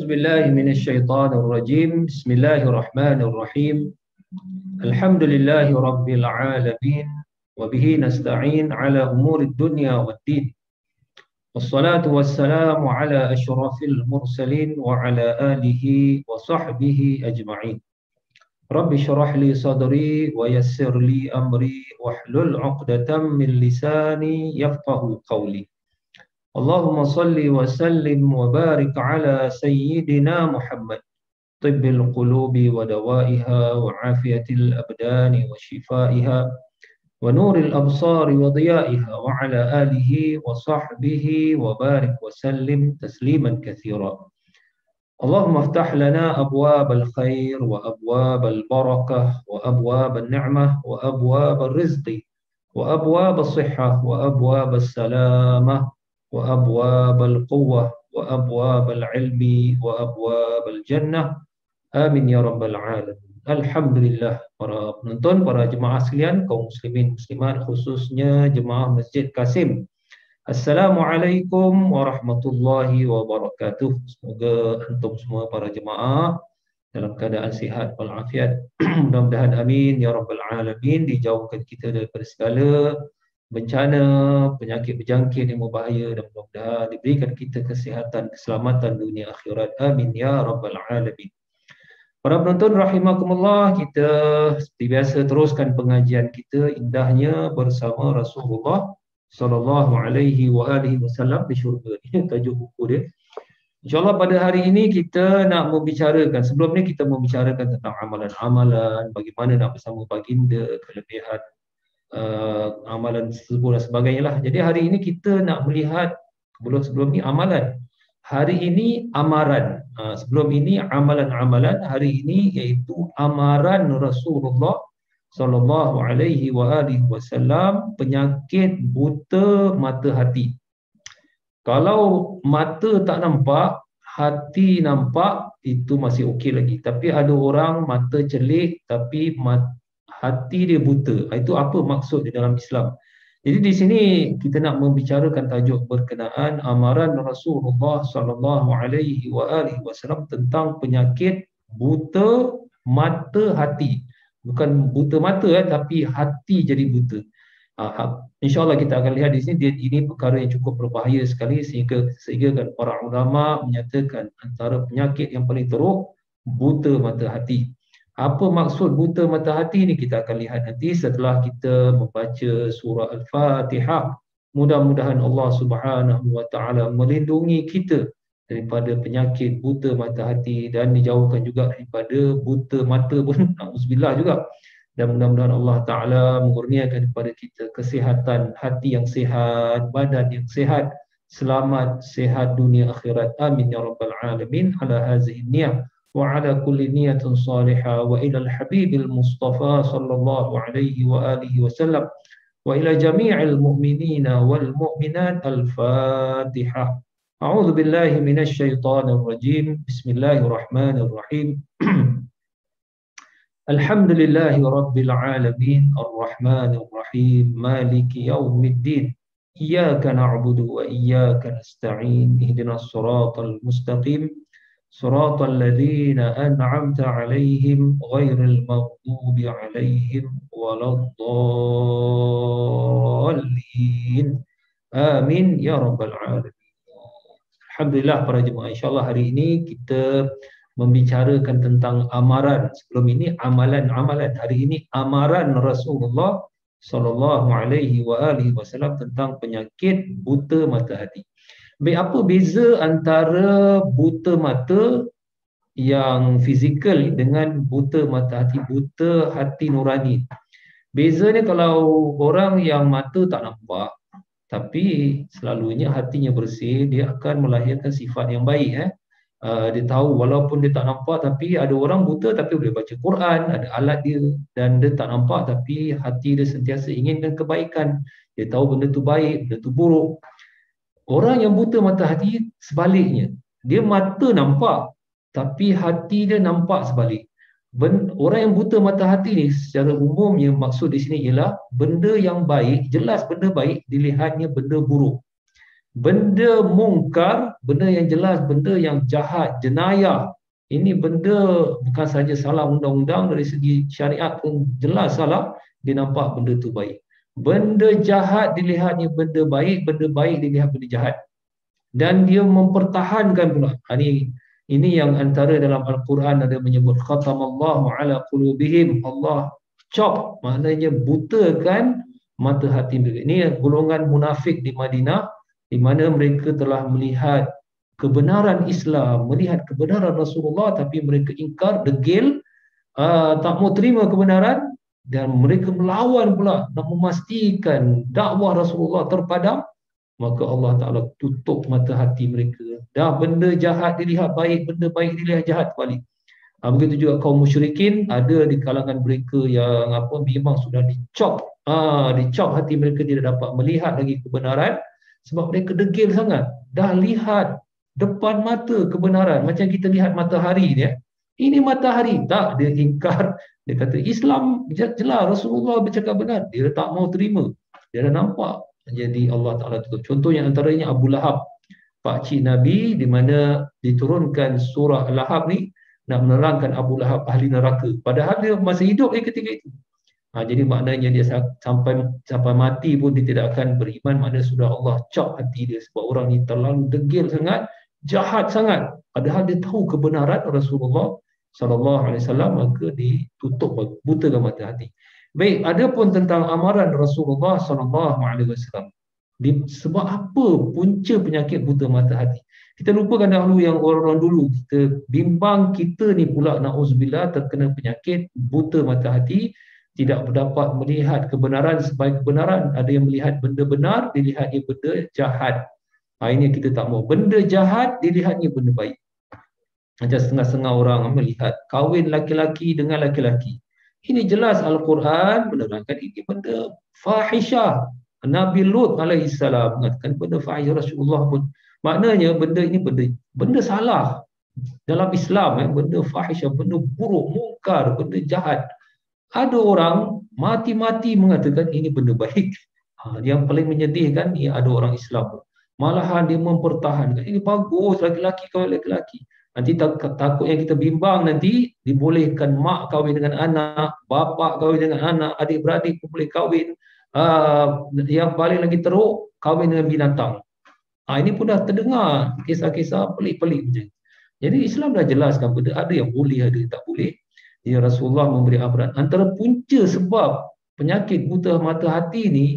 أعوذ بالله من الشيطان الرجيم. بسم الله الرحمن الرحيم. الحمد لله رب العالمين وبه نستعين على أمور الدنيا والدين، والصلاة والسلام على أشرف المرسلين وعلى آله وصحبه أجمعين. رب اشرح لي صدري ويسر لي أمري واحلل عقدة من لساني يفقه قولي. اللهم صل وسلم وبارك على سيدنا محمد، طب القلوب ودوائها وعافية الأبدان وشفائها ونور الأبصار وضيائها وعلى آله وصحبه وبارك وسلم تسليما كثيرا. اللهم افتح لنا أبواب الخير وأبواب البركة وأبواب النعمة وأبواب الرزق وأبواب الصحة وأبواب السلامة وأبواب القوة وأبواب العلم وأبواب الجنة. Amin ya rabbal alamin. Alhamdulillah, para penonton, para jemaah sekalian, kaum muslimin muslimat, khususnya jemaah Masjid Kasim. Assalamualaikum warahmatullahi wabarakatuh. Semoga antum semua para jemaah dalam keadaan sihat walafiat. Mudah-mudahan amin ya rabbal alamin, dijauhkan kita daripada segala bencana, penyakit berjangkit yang berbahaya, dan mudah-mudahan diberikan kita kesihatan, keselamatan dunia akhirat. Amin ya rabbal alamin. Para penonton rahimakumullah, kita seperti biasa teruskan pengajian kita indahnya bersama Rasulullah sallallahu alaihi wasallam di syurga. Ini tajuk buku dia. InsyaAllah pada hari ini kita nak membicarakan, sebelum ni kita membicarakan tentang amalan-amalan, bagaimana nak bersama baginda, kelebihan amalan tersebut dan sebagainya lah. Jadi hari ini kita nak melihat, sebelum ni amalan, hari ini amaran. Sebelum ini amalan-amalan, hari ini iaitu amaran Rasulullah sallallahu alaihi wasallam, penyakit buta mata hati. Kalau mata tak nampak, hati nampak, itu masih okey lagi. Tapi ada orang mata celik tapi hati dia buta. Itu apa maksud di dalam Islam? Jadi di sini kita nak membicarakan tajuk berkenaan amaran Rasulullah sallallahu alaihi wasallam tentang penyakit buta mata hati. Bukan buta mata tapi hati jadi buta. InsyaAllah kita akan lihat di sini, ini perkara yang cukup berbahaya sekali, sehingga kan para ulama menyatakan antara penyakit yang paling teruk buta mata hati. Apa maksud buta mata hati ini kita akan lihat nanti setelah kita membaca surah Al-Fatihah. Mudah-mudahan Allah Subhanahu wa taala melindungi kita daripada penyakit buta mata hati dan dijauhkan juga daripada buta mata pun, na'udzubillah juga. Dan mudah-mudahan Allah taala mengurniakan kepada kita kesihatan hati yang sihat, badan yang sihat, selamat, sihat dunia akhirat. Amin ya rabbal alamin. Ala hazihi niyah وعلى كل نية صالحة وإلى الحبيب المصطفى صلى الله عليه وآله وسلم وإلى جميع المؤمنين والمؤمنات. الفاتحة. أعوذ بالله من الشيطان الرجيم. بسم الله الرحمن الرحيم. الحمد لله رب العالمين الرحمن الرحيم مالك يوم الدين إياك نعبد وإياك نستعين اهدنا الصراط المستقيم صراط الذين أنعمت عليهم غير المغضوب عليهم ولا الضالين. Amin ya rabbal alamin. Alhamdulillah para jemaah, insyaAllah hari ini kita membicarakan tentang amaran. Sebelum ini amalan-amalan, hari ini amaran Rasulullah sallallahu alaihi wasallam tentang penyakit buta mata hati. Baik, apa beza antara buta mata yang fizikal dengan buta mata hati, buta hati nurani? Bezanya, kalau orang yang mata tak nampak tapi selalunya hatinya bersih, dia akan melahirkan sifat yang baik. Dia tahu walaupun dia tak nampak, tapi ada orang buta tapi boleh baca Quran, ada alat dia, dan dia tak nampak tapi hati dia sentiasa inginkan kebaikan. Dia tahu benda tu baik, benda tu buruk. Orang yang buta mata hati sebaliknya, dia mata nampak tapi hati dia nampak sebalik. Orang yang buta mata hati ni secara umumnya, maksud di sini ialah benda yang baik, jelas benda baik, dilihatnya benda buruk. Benda mungkar, benda yang jelas, benda yang jahat, jenayah. Ini benda bukan saja salah undang-undang, dari segi syariat pun jelas salah, dia nampak benda tu baik. Benda jahat dilihatnya benda baik dilihat benda jahat. Dan dia mempertahankan pula. Ini yang antara dalam Al-Quran ada menyebut khatamallahu ala qulubihim. Allah chop, maknanya butakan mata hati mereka. Ini golongan munafik di Madinah, di mana mereka telah melihat kebenaran Islam, melihat kebenaran Rasulullah, tapi mereka ingkar, degil, tak mau terima kebenaran, dan mereka melawan pula nak memastikan dakwah Rasulullah terpadam. Maka Allah Ta'ala tutup mata hati mereka. Dah benda jahat dilihat baik, benda baik dilihat jahat balik. Begitu juga kaum musyrikin, ada di kalangan mereka yang memang sudah dicop hati mereka, tidak dapat melihat lagi kebenaran sebab mereka degil sangat. Dah lihat depan mata kebenaran, macam kita lihat matahari dia. Ini matahari, tak, dia ingkar. Dia kata Islam jelas, Rasulullah bercakap benar, dia tak mau terima. Dia dah nampak. Jadi Allah Ta'ala tutup. Contohnya antaranya Abu Lahab, pakcik Nabi, di mana diturunkan surah Al-Lahab ni nak menerangkan Abu Lahab ahli neraka. Padahal dia masih hidup ketika itu. Jadi maknanya dia sampai mati pun dia tidak akan beriman, maknanya sudah Allah cop hati dia. Sebab orang ni terlalu degil sangat, jahat sangat. Padahal dia tahu kebenaran Rasulullah SAW, maka ditutup, butakan mata hati. Baik, ada pun tentang amaran Rasulullah SAW. Sebab apa punca penyakit buta mata hati? Kita lupakan dahulu yang orang-orang dulu. Kita bimbang kita ni pula na'udzubillah terkena penyakit buta mata hati, tidak dapat melihat kebenaran sebagai kebenaran. Ada yang melihat benda benar, dilihatnya benda jahat. Ini kita tak mau. Benda jahat, dilihatnya benda baik. Macam setengah-setengah orang melihat kahwin laki-laki dengan laki-laki. Ini jelas Al-Quran menerangkan ini benda fahishah. Nabi Lut alaihissalam mengatakan benda fahishah, Rasulullah pun. Maknanya benda ini benda salah dalam Islam, benda fahishah, benda buruk, mungkar, benda jahat. Ada orang mati-mati mengatakan ini benda baik. Yang paling menyedihkan, ini ada orang Islam malahan dia mempertahankan ini bagus, laki-laki kahwin laki-laki. Nanti takut yang kita bimbang, nanti dibolehkan mak kahwin dengan anak, bapa kahwin dengan anak, adik-beradik pun boleh kahwin. Yang paling lagi teruk, kahwin dengan binatang. Ini pun dah terdengar kisah-kisah pelik-pelik macam. Jadi Islam dah jelaskan benda ada yang boleh, ada yang tak boleh. Ya, Rasulullah memberi amaran. Antara punca sebab penyakit buta mata hati ni,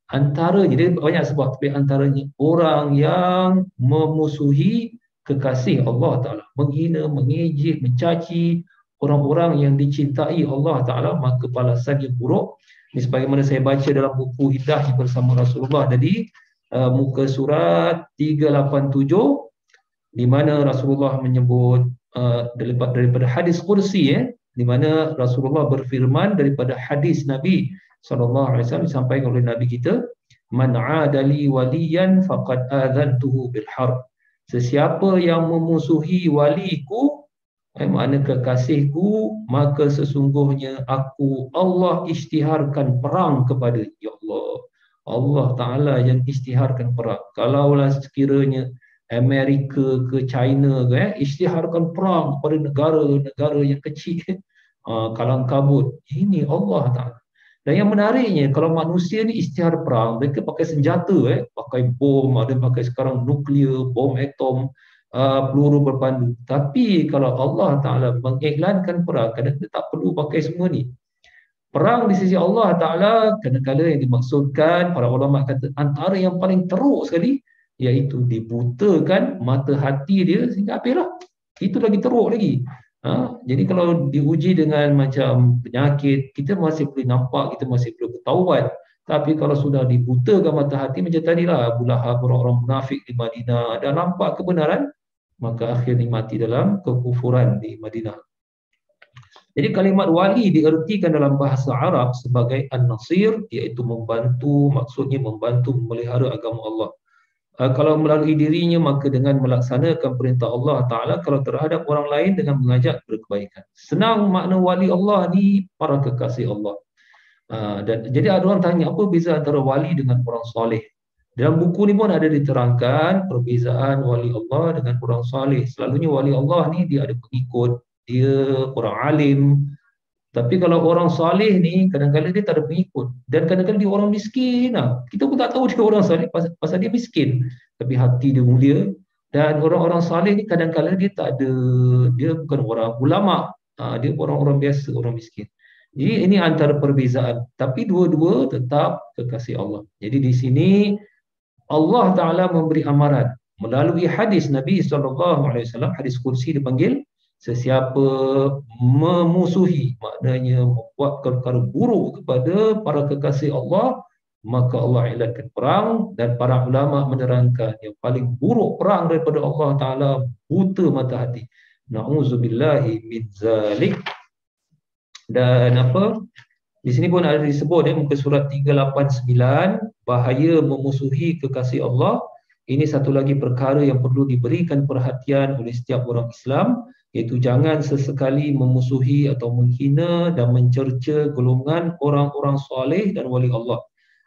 antaranya, dia banyak sebab, tapi antaranya orang yang memusuhi kekasih Allah Ta'ala, menghina, mengejek, mencaci orang-orang yang dicintai Allah Ta'ala, maka balasannya buruk. Ini sebagaimana saya baca dalam buku Hidah bersama Rasulullah tadi, muka surat 387, di mana Rasulullah menyebut daripada hadis kursi, di mana Rasulullah berfirman daripada hadis Nabi SAW disampaikan oleh Nabi kita, man adali waliyan faqad adzantuhu bil harb. Sesiapa yang memusuhi waliku, makna kekasihku, maka sesungguhnya aku, Allah isytiharkan perang kepada. Ya Allah, Allah Ta'ala yang isytiharkan perang. Kalaulah sekiranya Amerika ke China isytiharkan perang kepada negara-negara yang kecil, kalang kabut, ini Allah Ta'ala. Dan yang menariknya, kalau manusia ni isytihar perang, mereka pakai senjata, pakai bom, ada pakai sekarang nuklear, bom atom, peluru berpandu. Tapi kalau Allah Ta'ala mengiklankan perang, kadang kita tak perlu pakai semua ni. Perang di sisi Allah Ta'ala, kadang-kadang yang dimaksudkan, para ulama kata, antara yang paling teruk sekali, iaitu dibutakan mata hati dia sehingga habislah. Itu lagi teruk lagi. Jadi kalau diuji dengan macam penyakit, kita masih boleh nampak, kita masih boleh bertaubat. Tapi kalau sudah dibutakan mata hati, macam tadilah Abu Lahab, orang-orang munafik di Madinah, dah nampak kebenaran, maka akhirnya mati dalam kekufuran di Madinah. Jadi kalimat wali diertikan dalam bahasa Arab sebagai an-nasir, iaitu membantu, maksudnya membantu memelihara agama Allah. Kalau melalui dirinya, maka dengan melaksanakan perintah Allah Ta'ala, kalau terhadap orang lain dengan mengajak berkebaikan. Senang makna wali Allah ni para kekasih Allah. Dan jadi ada orang tanya, apa beza antara wali dengan orang soleh? Dalam buku ni pun ada diterangkan perbezaan wali Allah dengan orang saleh. Selalunya wali Allah ni dia ada pengikut, dia orang alim. Tapi kalau orang saleh ni kadang-kadang dia tak ada pengikut dan kadang-kadang dia orang miskin lah. Kita pun tak tahu dia orang saleh pasal dia miskin. Tapi hati dia mulia. Dan orang-orang saleh ni kadang-kadang dia tak ada, dia bukan orang ulama. Dia orang-orang biasa, orang miskin. Jadi ini antara perbezaan. Tapi dua-dua tetap kekasih Allah. Jadi di sini Allah Ta'ala memberi amaran melalui hadis Nabi SAW, hadis kursi dipanggil, sesiapa memusuhi, maknanya membuat perkara buruk kepada para kekasih Allah, maka Allah elatkan perang. Dan para ulama menerangkan yang paling buruk perang daripada Allah Ta'ala buta mata hati. Na'udzubillahi min zalik. Dan apa? Di sini pun ada disebut muka surat 389, bahaya memusuhi kekasih Allah. Ini satu lagi perkara yang perlu diberikan perhatian oleh setiap orang Islam, iaitu jangan sesekali memusuhi atau menghina dan mencerca golongan orang-orang soleh dan wali Allah.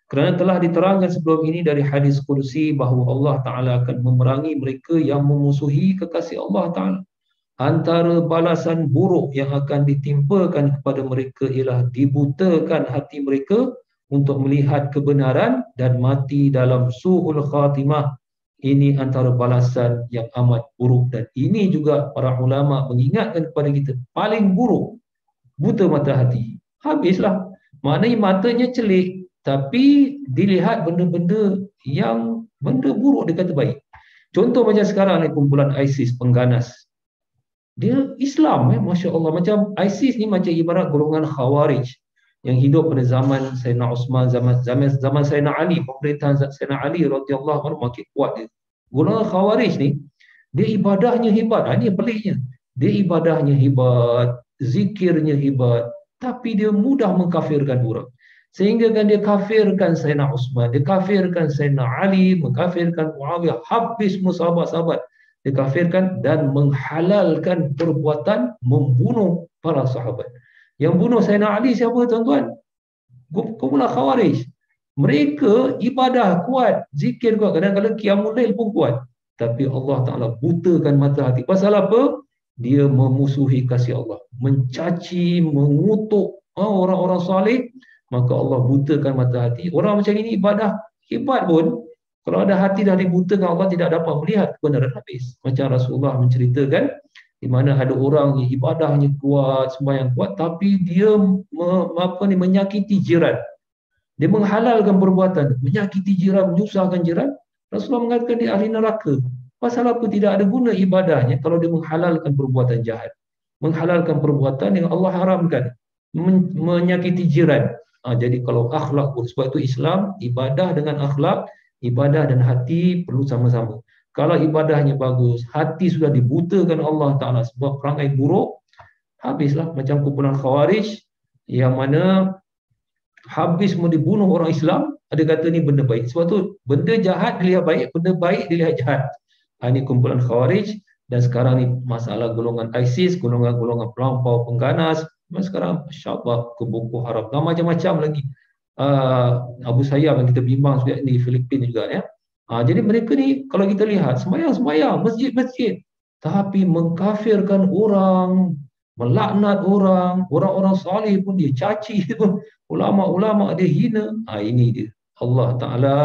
Kerana telah diterangkan sebelum ini dari hadis kursi bahawa Allah Ta'ala akan memerangi mereka yang memusuhi kekasih Allah Ta'ala. Antara balasan buruk yang akan ditimpakan kepada mereka ialah dibutakan hati mereka untuk melihat kebenaran dan mati dalam su'ul khatimah. Ini antara balasan yang amat buruk. Dan ini juga para ulama mengingatkan kepada kita, paling buruk buta mata hati. Habislah. Maknanya matanya celik, tapi dilihat benda-benda yang benda buruk dia kata baik. Contoh macam sekarang ni kumpulan ISIS pengganas. Dia Islam, Masya Allah. Macam ISIS ni macam ibarat golongan Khawarij yang hidup pada zaman Sayyidina Osman, zaman Sayyidina Ali, pemerintahan Sayyidina Ali radhiyallahu anhu makin kuat dia. Golongan Khawarij ni, dia ibadahnya hebat. Ini yang peliknya. Dia ibadahnya hebat, zikirnya hebat, tapi dia mudah mengkafirkan orang. Sehingga kan dia kafirkan Sayyidina Osman, dia kafirkan Sayyidina Ali, mengkafirkan Muawiyah, habis sahabat-sahabat dikafirkan dan menghalalkan perbuatan membunuh para sahabat. Yang bunuh Sayyidina Ali siapa tuan-tuan? Kumpulan Khawarij. Mereka ibadah kuat, zikir kuat, kadang-kadang qiyamul lail pun kuat. Tapi Allah Ta'ala butakan mata hati. Pasal apa? Dia memusuhi kasih Allah, mencaci, mengutuk orang-orang saleh, maka Allah butakan mata hati. Orang macam ini ibadah hebat pun, kalau ada hati dah dibutakan, Allah tidak dapat melihat kebenaran habis. Macam Rasulullah menceritakan, di mana ada orang yang ibadahnya kuat, sembahyang kuat, tapi dia menyakiti jiran. Dia menghalalkan perbuatan, menyakiti jiran, menyusahkan jiran. Rasulullah mengatakan dia ahli neraka. Pasal apa? Tidak ada guna ibadahnya kalau dia menghalalkan perbuatan jahat, menghalalkan perbuatan yang Allah haramkan, menyakiti jiran. Jadi kalau akhlak pun, sebab itu Islam, ibadah dengan akhlak, ibadah dan hati perlu sama-sama. Kalau ibadahnya bagus, hati sudah dibutakan Allah Ta'ala sebab perangai buruk, habislah. Macam kumpulan Khawarij yang mana habis mau dibunuh orang Islam, ada kata ni benda baik. Sebab tu benda jahat dilihat baik, benda baik dilihat jahat. Ini kumpulan Khawarij. Dan sekarang ni masalah golongan ISIS, golongan-golongan pelampau pengganas. Sekarang Masya Allah, ke Boko Haram dan macam-macam lagi. Abu Sayyaf yang kita bimbang juga di Filipina juga ya. Jadi mereka ni kalau kita lihat sembahyang, masjid-masjid, tapi mengkafirkan orang, melaknat orang, orang-orang saleh pun dia caci, ulama-ulama dia hina. Ini dia. Allah Ta'ala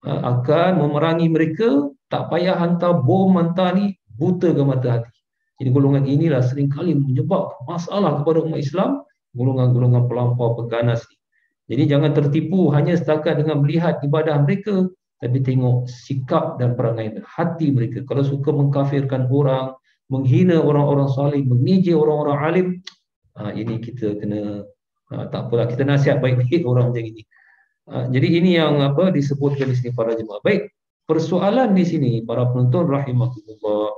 akan memerangi mereka, tak payah hantar bom, hantar ni, butakan mata hati. Jadi golongan inilah seringkali menyebabkan masalah kepada umat Islam, golongan-golongan pelampau pengganas ni. Jadi jangan tertipu hanya setakat dengan melihat ibadah mereka, tapi tengok sikap dan perangai hati mereka. Kalau suka mengkafirkan orang, menghina orang-orang saleh, mengejek orang-orang alim, ini kita kena, tak apalah, kita nasihat baik-baik orang macam ini. Jadi ini yang disebutkan di sini para jemaah. Baik, persoalan di sini para penonton rahimahullah,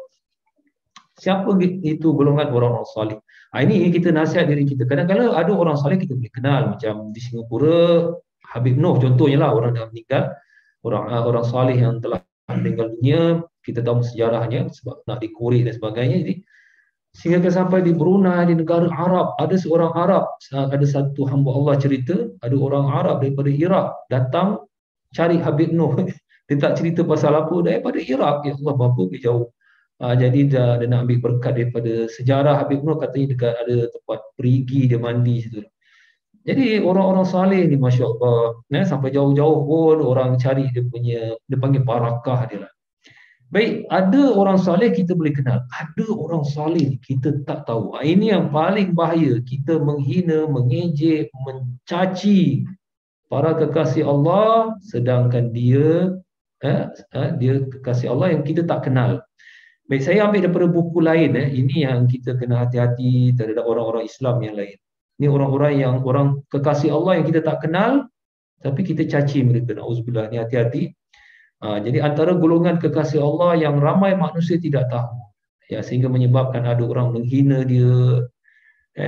siapa itu golongan orang-orang saleh? Ini kita nasihat diri kita. Kadang-kadang ada orang saleh kita boleh kenal, macam di Singapura Habib Noh contohnya lah, orang dah meninggal, orang saleh yang telah meninggal dunia, kita tahu sejarahnya sebab nak dikorek dan sebagainya. Jadi sehingga sampai di Brunei, di negara Arab, ada seorang Arab, ada satu hamba Allah cerita, ada orang Arab daripada Iraq datang cari Habib Noh. Dia tak cerita pasal apa daripada Iraq. Ya Allah, berapa jauh. Jadi dia nak ambil berkat daripada sejarah Habib Nur, katanya dekat ada tempat perigi dia mandi situ. Jadi orang-orang saleh ni Masya Allah, sampai jauh-jauh pun orang cari dia punya, dia panggil barakah dia lah. Baik, ada orang saleh kita boleh kenal, ada orang saleh kita tak tahu. Ini yang paling bahaya, kita menghina, mengejek, mencaci para kekasih Allah, sedangkan dia kekasih Allah yang kita tak kenal. Baik, saya ambil daripada buku lain. Ini yang kita kena hati-hati terhadap orang-orang Islam yang lain. Ini orang kekasih Allah yang kita tak kenal, tapi kita caci mereka. Na'udzubillah, ni hati-hati. Jadi antara golongan kekasih Allah yang ramai manusia tidak tahu, ya, sehingga menyebabkan ada orang menghina dia.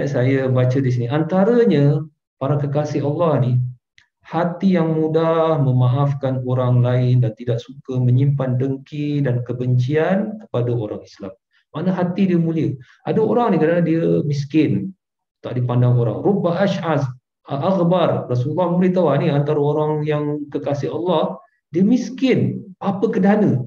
Saya baca di sini, antaranya para kekasih Allah ni, hati yang mudah memaafkan orang lain dan tidak suka menyimpan dengki dan kebencian kepada orang Islam. Mana hati dia mulia. Ada orang ni kadang dia miskin, tak dipandang orang. Rubba ash'az aghbar. Rasulullah memberitahu ni antara orang yang kekasih Allah, dia miskin, apa kedana.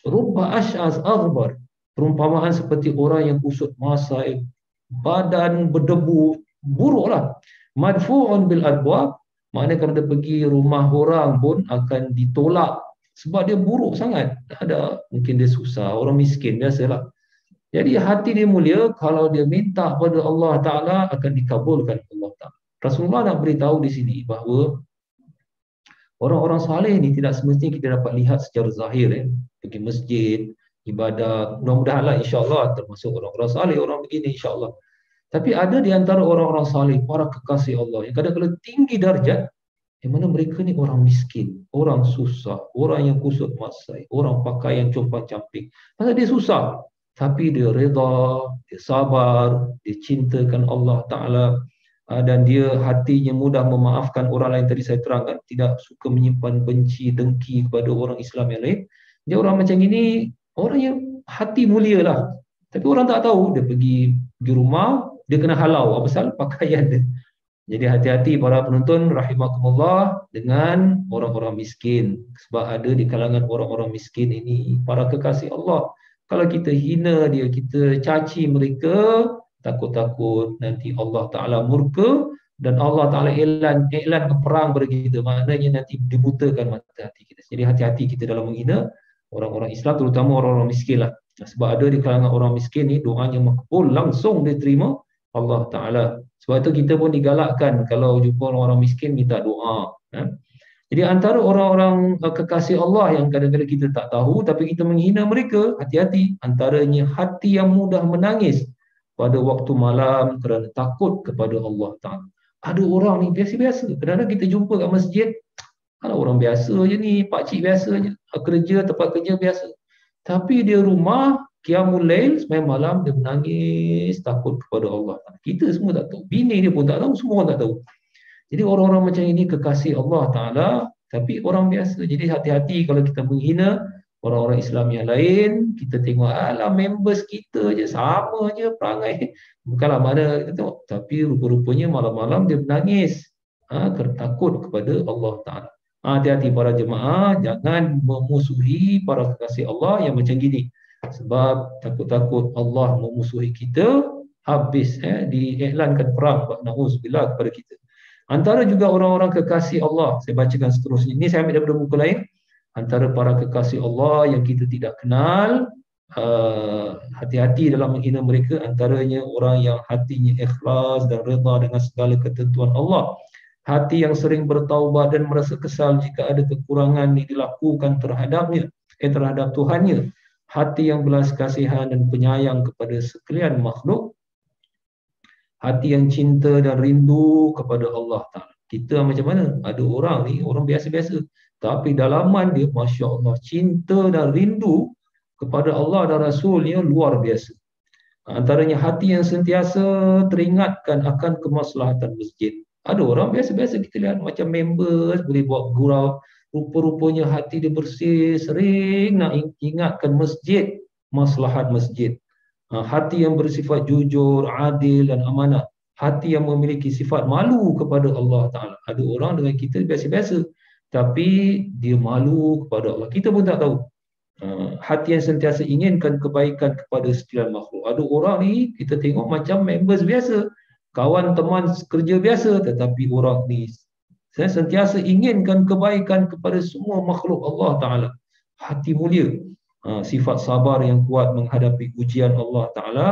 Rubba ash'az aghbar. Perumpamaan seperti orang yang kusut masai, badan berdebu, buruklah. Madfu'un bil adwab. Maknanya kalau dia pergi rumah orang pun akan ditolak sebab dia buruk sangat. Ada, mungkin dia susah, orang miskin, biasalah. Jadi hati dia mulia, kalau dia minta pada Allah Ta'ala akan dikabulkan Allah Ta'ala. Rasulullah nak beritahu di sini bahawa orang-orang saleh ni tidak semestinya kita dapat lihat secara zahir. Pergi masjid, ibadah, mudah-mudahanlah insya-Allah termasuk orang-orang saleh, orang begini insya-Allah. Tapi ada di antara orang-orang saleh, para kekasih Allah yang kadang-kadang tinggi darjat, yang mana mereka ni orang miskin, orang susah, orang yang kusut masai, orang pakaian compang-camping. Pasal dia susah, tapi dia reda, dia sabar, dia cintakan Allah Ta'ala, dan dia hatinya mudah memaafkan orang lain. Tadi saya terangkan, tidak suka menyimpan benci, dengki kepada orang Islam yang lain. Dia orang macam ini, orang yang hati mulia lah. Tapi orang tak tahu, dia pergi rumah, dia kena halau, apa pasal? Pakaian dia. Jadi hati-hati para penonton rahimakumullah dengan orang-orang miskin. Sebab ada di kalangan orang-orang miskin ini para kekasih Allah. Kalau kita hina dia, kita caci mereka, takut-takut nanti Allah Ta'ala murka dan Allah Ta'ala iklan perang kepada kita. Maknanya nanti dibutakan mata hati kita. Jadi hati-hati kita dalam menghina orang-orang Islam, terutama orang-orang miskin lah. Sebab ada di kalangan orang miskin ni doanya makbul, langsung diterima Allah Ta'ala. Sebab itu kita pun digalakkan kalau jumpa orang-orang miskin minta doa. Jadi antara orang-orang kekasih Allah yang kadang-kadang kita tak tahu tapi kita menghina mereka, hati-hati. Antaranya hati yang mudah menangis pada waktu malam kerana takut kepada Allah Ta'ala. Ada orang ni biasa-biasa. Kadang-kadang kita jumpa kat masjid, kalau orang biasa je ni, pakcik biasa je, kerja, tempat kerja biasa. Tapi dia rumah, Qiyamul Lail, sembahyang malam, dia menangis, takut kepada Allah. Kita semua tak tahu. Bini dia pun tak tahu, semua orang tak tahu. Jadi orang-orang macam ini kekasih Allah Ta'ala, tapi orang biasa. Jadi hati-hati kalau kita menghina orang-orang Islam yang lain, kita tengok, alah members kita je, sama je perangai. Bukanlah mana kita tengok. Tapi rupa-rupanya malam-malam dia menangis, takut kepada Allah Ta'ala. Hati-hati para jemaah, jangan memusuhi para kekasih Allah yang macam gini. Sebab takut-takut Allah memusuhi kita, habis diiklankan perang, na'udzubillah, kepada kita. Antara juga orang-orang kekasih Allah, saya bacakan seterusnya. Ini saya ambil daripada buku lain. Antara para kekasih Allah yang kita tidak kenal, hati-hati dalam menghina mereka. Antaranya orang yang hatinya ikhlas dan reda dengan segala ketentuan Allah. Hati yang sering bertaubat dan merasa kesal jika ada kekurangan yang dilakukan terhadapnya, terhadap Tuhannya. Hati yang belas kasihan dan penyayang kepada sekalian makhluk. Hati yang cinta dan rindu kepada Allah Ta'ala. Kita macam mana? Ada orang ni, orang biasa-biasa, tapi dalaman dia, Masya Allah, cinta dan rindu kepada Allah dan Rasulnya luar biasa. Antaranya hati yang sentiasa teringatkan akan kemaslahatan masjid. Ada orang biasa-biasa kita lihat macam members, boleh buat gurau, rupa-rupanya hati dia bersih, sering nak ingatkan masjid, maslahat masjid. Hati yang bersifat jujur, adil dan amanah. Hati yang memiliki sifat malu kepada Allah Ta'ala. Ada orang dengan kita biasa-biasa, tapi dia malu kepada Allah. Kita pun tak tahu. Hati yang sentiasa inginkan kebaikan kepada sekalian makhluk. Ada orang ni kita tengok macam members biasa, kawan teman kerja biasa, tetapi orang ni saya sentiasa inginkan kebaikan kepada semua makhluk Allah Ta'ala. Hati mulia, sifat sabar yang kuat menghadapi ujian Allah Ta'ala,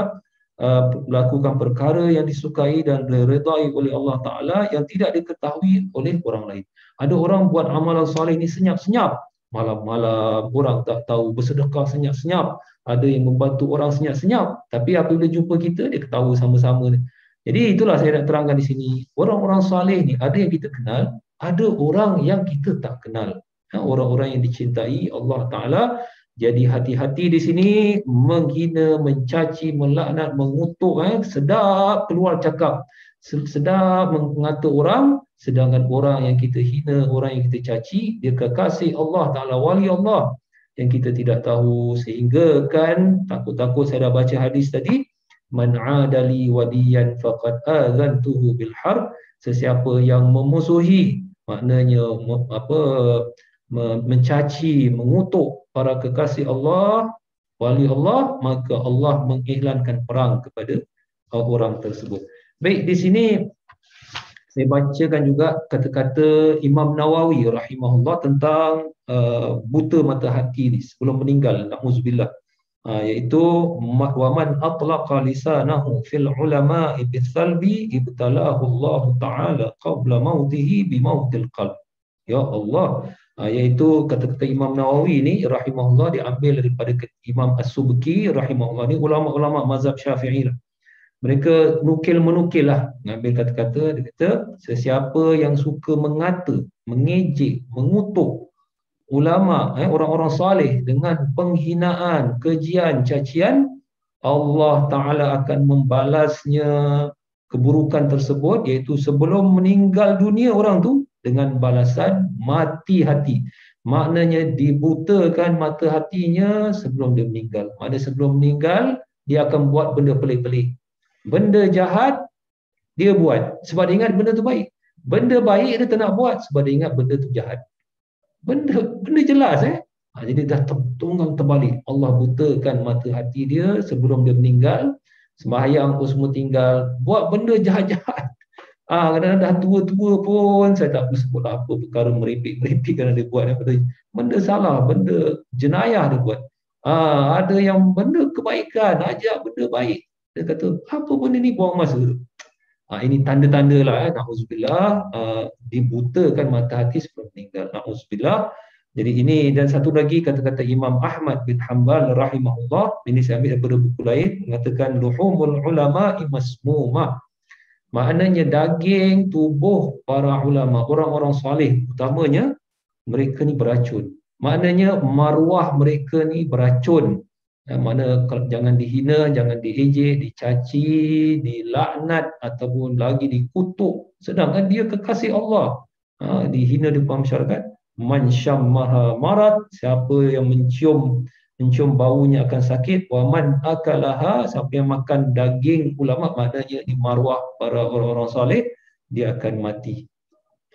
melakukan perkara yang disukai dan diredai oleh Allah Ta'ala yang tidak diketahui oleh orang lain. Ada orang buat amalan soleh ni senyap-senyap, malam-malam orang tak tahu, bersedekah senyap-senyap, ada yang membantu orang senyap-senyap, tapi apabila jumpa kita dia ketawa sama-sama. Jadi itulah saya nak terangkan di sini, orang-orang soleh ni ada yang kita kenal, ada orang yang kita tak kenal. Orang-orang yang dicintai Allah Ta'ala. Jadi hati-hati di sini, menghina, mencaci, melaknat, mengutuk, sedap keluar cakap, sedap mengata orang, sedangkan orang yang kita hina, orang yang kita caci, dia kekasih Allah Ta'ala, wali Allah yang kita tidak tahu. Sehingga kan takut-takut saya dah baca hadis tadi, man adali wadiyan faqad azantuhu bil harb, sesiapa yang memusuhi, maknanya mencaci, mengutuk para kekasih Allah, wali Allah, maka Allah mengiklankan perang kepada orang tersebut. Baik, di sini saya bacakan juga kata-kata Imam Nawawi rahimahullah tentang buta mata hati ni sebelum meninggal, na'udzubillah, iaitu wa man atlaqa lisanahu fil ulama'i bisalbi ibtalahu Allah Ta'ala qabla mautihi bi mautil qalb. Ya Allah, iaitu kata-kata Imam Nawawi ni rahimahullah diambil daripada Imam As-Subki rahimahullah, ni ulama-ulama mazhab Syafi'i lah. Mereka nukil-menukil lah, mengambil kata-kata, dia kata sesiapa yang suka mengata, mengejek, mengutuk ulama, orang-orang saleh dengan penghinaan, kejian, cacian, Allah Ta'ala akan membalasnya keburukan tersebut, iaitu sebelum meninggal dunia orang tu dengan balasan mati hati. Maknanya dibutakan mata hatinya sebelum dia meninggal. Maknanya sebelum meninggal dia akan buat benda pelik-pelik. Benda jahat dia buat sebab dia ingat benda tu baik. Benda baik dia tak nak buat sebab dia ingat benda tu jahat. Benda jelas jadi dah tunggang terbalik. Allah butakan mata hati dia sebelum dia meninggal. Sembahyang pun semua tinggal, buat benda jahat-jahat. Kadang-kadang dah tua-tua pun saya tak boleh sebut apa perkara merepek-merepek kerana dia buat benda salah, benda jenayah dia buat. Ada yang benda kebaikan, ajak benda baik, dia kata apa benda ni, buang masa. Ini tanda-tanda lah, na'udzubillah, dibutakan mata hati sebelum meninggal, na'udzubillah. Jadi ini, dan satu lagi kata-kata Imam Ahmad bin Hanbal rahimahullah, ini saya ambil daripada buku lain, mengatakan luhumul ulama'i masmumah. Maknanya daging tubuh para ulama, orang-orang saleh utamanya, mereka ni beracun. Maknanya maruah mereka ni beracun. Mana jangan dihina, jangan diejek, dicaci, dilaknat ataupun lagi dikutuk. Sedangkan dia kekasih Allah. Dihina di depan masyarakat. Man syammaha marad, siapa yang mencium baunya akan sakit. Wa man akalaha, siapa yang makan daging ulama, maknanya di maruah para orang-orang saleh, dia akan mati.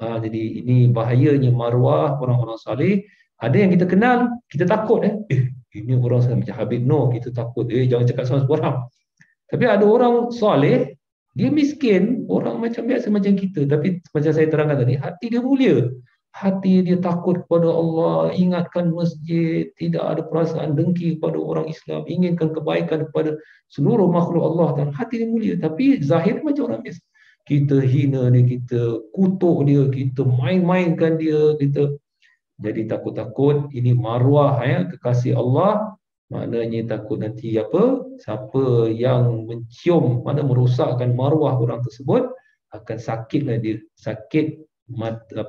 Jadi ini bahayanya maruah orang-orang saleh. Ada yang kita kenal, kita takut ini orang macam Habib Noh, kita takut jangan cakap sama orang. Tapi ada orang saleh, dia miskin, orang macam biasa macam kita, tapi macam saya terangkan tadi, hati dia mulia. Hati dia takut kepada Allah, ingatkan masjid, tidak ada perasaan dengki kepada orang Islam, inginkan kebaikan kepada seluruh makhluk Allah. Dan hati dia mulia, tapi zahir macam orang biasa. Kita hina dia, kita kutuk dia, kita main-mainkan dia, kita jadi takut-takut. Ini maruah kekasih Allah. Maknanya takut nanti siapa yang mencium, mana merosakkan maruah orang tersebut, akan sakitlah dia, sakit mata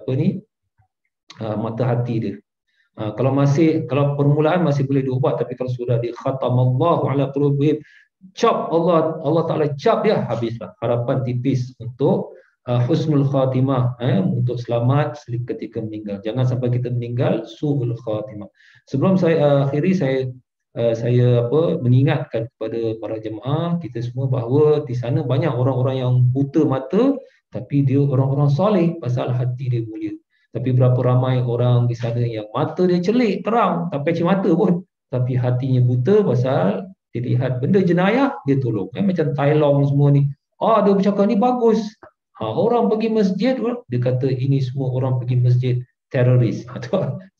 hati dia. Kalau permulaan masih boleh diubat, tapi kalau sudah di khatamallahu ala qulubihim, cap Allah Ta'ala cap dia, habislah. Harapan tipis untuk husnul khatimah, untuk selamat ketika meninggal. Jangan sampai kita meninggal su'ul khatimah. Sebelum saya akhiri, saya mengingatkan kepada para jemaah kita semua bahawa di sana banyak orang-orang yang buta mata, tapi dia orang-orang soleh pasal hati dia mulia. Tapi berapa ramai orang di sana yang mata dia celik, terang, tak pakai mata pun. Tapi hatinya buta pasal dia lihat benda jenayah, dia tolong. Macam Thailand semua ni. Dia bercakap ni bagus. Orang pergi masjid, dia kata ini semua orang pergi masjid teroris.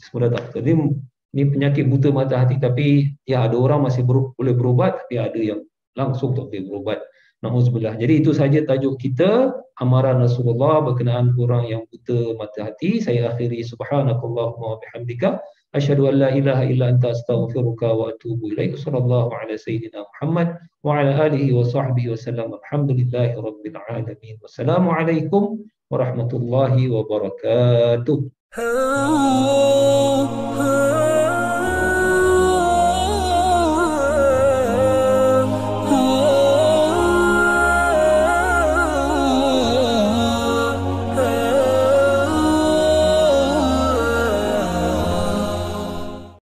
Semua dah tak tahu. Ni penyakit buta mata hati. Tapi ya ada orang masih boleh berubat, tapi ada yang langsung tak boleh berubat. Na'udzubillah. Jadi itu saja tajuk kita, amaran Rasulullah berkenaan orang yang buta mata hati. Saya akhiri, subhanakallahumma wa bihamdika asyhadu an la ilaha illa anta astaghfiruka wa atubu ilaik. Sallallahu ala sayyidina Muhammad wa ala alihi wa sahbihi wasallam. Alhamdulillahi rabbil alamin. Wassalamualaikum warahmatullahi wabarakatuh.